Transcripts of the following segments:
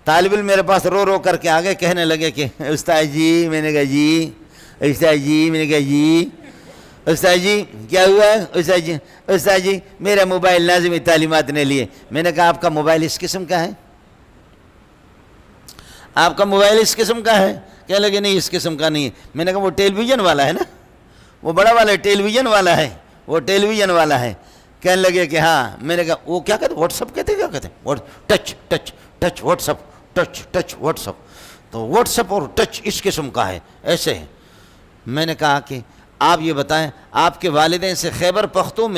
طالب علم میرے پاس رو رو کر کے آگے کہنے لگے کہ استاد جی، میں نے کہا جی، استاد جی، میں نے کہا جی، استاد جی کیا ہوا ہے؟ استاد جی میرا موبائل لازمی تعلیمات نے لیے۔ میں نے کہا آپ کا موبائل اس قسم کا ہے؟ آپ کا موبائل اس قسم کا ہے؟ کہنے لگے نہیں اس قسم کا نہیں ہے۔ میں نے کہا وہ ٹیلی ویژن والا ہے نا، وہ بڑا والا ٹیلی ویژن والا ہے، وہ ٹیلی ویژن والا ہے۔ کہنے لگے کہ ہاں۔ میں نے کہا وہ کیا کہتے واٹس اپ کہتے کیا کہتے touch touch touch what's up, touch touch what's up, تو واٹس اپ اور ٹچ اس قسم کا ہے، ایسے ہے۔ میں نے کہا کہ آپ یہ بتائیں آپ کے والدین سے خیبر پختون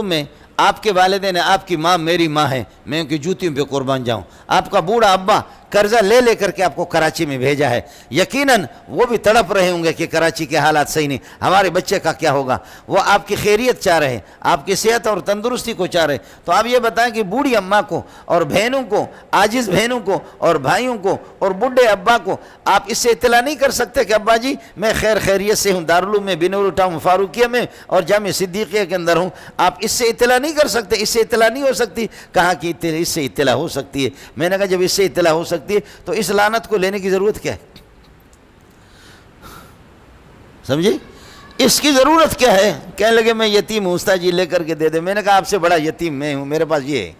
میں آپ کے والدین، آپ کی ماں میری ماں ہے، میں ان کی جوتیوں پہ قربان جاؤں۔ آپ کا بوڑھا ابا قرضہ لے کر کے آپ کو کراچی میں بھیجا ہے، یقیناً وہ بھی تڑپ رہے ہوں گے کہ کراچی کے حالات صحیح نہیں، ہمارے بچے کا کیا ہوگا۔ وہ آپ کی خیریت چاہ رہے ہیں، آپ کی صحت اور تندرستی کو چاہ رہے ہیں۔ تو آپ یہ بتائیں کہ بوڑھی اماں کو اور بہنوں کو، عاجز بہنوں کو اور بھائیوں کو اور بڈھے ابا کو آپ اس سے اطلاع نہیں کر سکتے کہ ابا جی میں خیریت سے ہوں، دارالعلوم میں، بنور ٹاؤن فاروقیہ میں اور جامع صدیقیہ کے اندر ہوں، آپ اس سے اطلاع نہیں کر سکتے؟ اس سے اطلاع نہیں ہو سکتی؟ کہا کہ اس سے اطلاع ہو سکتی ہے۔ میں نے کہا جب اس سے اطلاع ہو سکتی ہے تو اس لعنت کو لینے کی ضرورت کیا ہے؟ سمجھے؟ اس کی ضرورت کیا ہے؟ کہنے لگے میں یتیم ہوں استاد جی لے کر کے دے دے۔ میں نے کہا آپ سے بڑا یتیم میں ہوں، میرے پاس یہ ہے،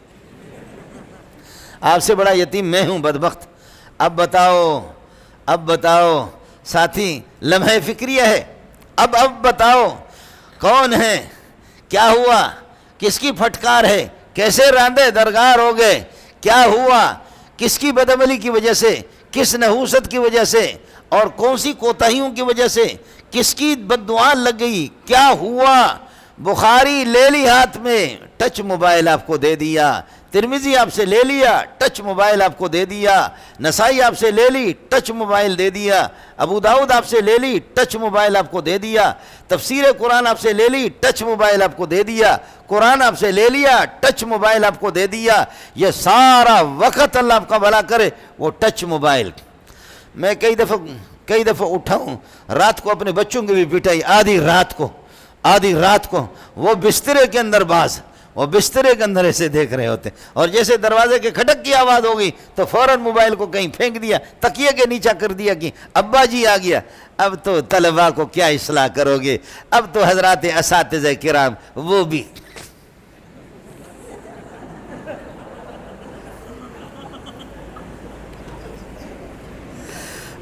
آپ سے بڑا یتیم میں ہوں بدبخت۔ اب بتاؤ ساتھی، لمحہ فکریہ ہے۔ اب بتاؤ کون ہے، کیا ہوا، کس کی پھٹکار ہے، کیسے راندے درگار ہو گئے، کیا ہوا، کس کی بدعملی کی وجہ سے، کس نحوست کی وجہ سے اور کون سی کوتاہیوں کی وجہ سے، کس کی بددعا لگ گئی، کیا ہوا۔ بخاری لے لی ہاتھ میں، ٹچ موبائل آپ کو دے دیا۔ ترمذی آپ سے لے لیا، ٹچ موبائل آپ کو دے دیا۔ نسائی آپ سے لے لی، ٹچ موبائل دے دیا۔ ابو داؤد آپ سے لے لی، ٹچ موبائل آپ کو دے دیا۔ تفسیر قرآن آپ سے لے لی، ٹچ موبائل آپ کو دے دیا۔ قرآن آپ سے لے لیا، ٹچ موبائل آپ کو دے دیا۔ یہ سارا وقت اللہ آپ کا بھلا کرے وہ ٹچ موبائل۔ میں کئی دفعہ اٹھا ہوں رات کو، اپنے بچوں کی بھی پٹائی، آدھی رات کو وہ بسترے کے اندر وہ بسترے کے اندر ایسے دیکھ رہے ہوتے، اور جیسے دروازے کے کھٹک کی آواز ہوگی تو فوراً موبائل کو کہیں پھینک دیا، تکیے کے نیچے کر دیا کہ ابا جی آ گیا۔ اب تو طلباء کو کیا اصلاح کرو گے، اب تو حضرات اساتذہ کرام وہ بھی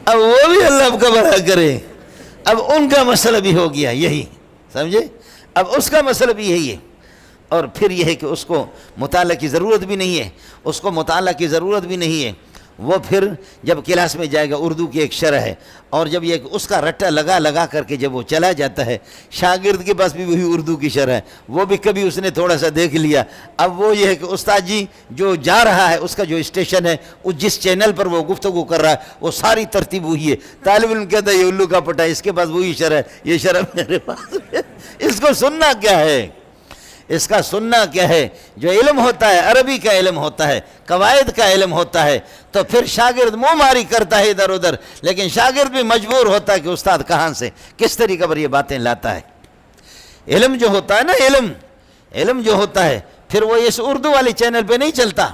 اب وہ بھی اللہ آپ کا بھلا کرے۔ اب ان کا مسئلہ بھی ہو گیا یہی، سمجھے؟ اب اس کا مسئلہ بھی یہی ہے۔ اور پھر یہ ہے کہ اس کو مطالعہ کی ضرورت بھی نہیں ہے، وہ پھر جب کلاس میں جائے گا، اردو کی ایک شرح ہے، اور جب یہ اس کا رٹا لگا کر کے جب وہ چلا جاتا ہے، شاگرد کے پاس بھی وہی اردو کی شرح ہے، وہ بھی کبھی اس نے تھوڑا سا دیکھ لیا۔ اب وہ یہ ہے کہ استاد جی جو جا رہا ہے اس کا جو اسٹیشن ہے، جس چینل پر وہ گفتگو کر رہا ہے، وہ ساری ترتیب وہی ہے۔ طالب علم کہتا ہے یہ الو کا پٹا، اس کے پاس وہی شرح ہے، یہ شرح میرے پاس ہے۔ اس کو سننا کیا ہے؟ اس کا سننا کیا ہے؟ جو علم ہوتا ہے، عربی کا علم ہوتا ہے، قواعد کا علم ہوتا ہے، تو پھر شاگرد منہ ماری کرتا ہے ادھر ادھر، لیکن شاگرد بھی مجبور ہوتا ہے کہ استاد کہاں سے کس طریقے پر یہ باتیں لاتا ہے۔ علم جو ہوتا ہے نا، علم جو ہوتا ہے، پھر وہ اس اردو والی چینل پہ نہیں چلتا،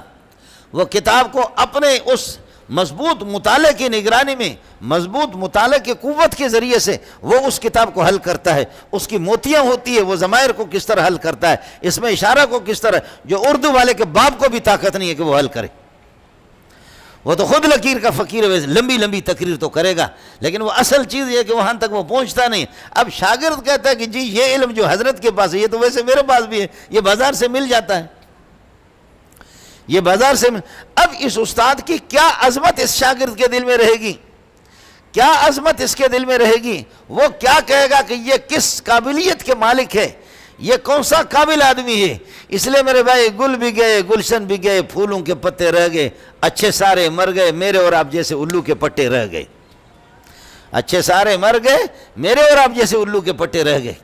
وہ کتاب کو اپنے اس مضبوط مطالعے کی نگرانی میں، مضبوط مطالعے کی قوت کے ذریعے سے وہ اس کتاب کو حل کرتا ہے۔ اس کی موتیاں ہوتی ہے، وہ ضمائر کو کس طرح حل کرتا ہے، اس میں اشارہ کو کس طرح، جو اردو والے کے باپ کو بھی طاقت نہیں ہے کہ وہ حل کرے۔ وہ تو خود لکیر کا فقیر ہے، لمبی تقریر تو کرے گا، لیکن وہ اصل چیز یہ ہے کہ وہاں تک وہ پہنچتا نہیں۔ اب شاگرد کہتا ہے کہ جی یہ علم جو حضرت کے پاس ہے، یہ تو ویسے میرے پاس بھی ہے، یہ بازار سے مل جاتا ہے، یہ بازار سے اب اس استاد کی کیا عظمت اس شاگرد کے دل میں رہے گی، کیا عظمت اس کے دل میں رہے گی؟ وہ کیا کہے گا کہ یہ کس قابلیت کے مالک ہے، یہ کون سا قابل آدمی ہے۔ اس لیے میرے بھائی، گل بھی گئے، گلشن بھی گئے، پھولوں کے پتے رہ گئے، اچھے سارے مر گئے، میرے اور آپ جیسے الو کے پٹے رہ گئے۔ اچھے سارے مر گئے، میرے اور آپ جیسے الو کے پٹے رہ گئے۔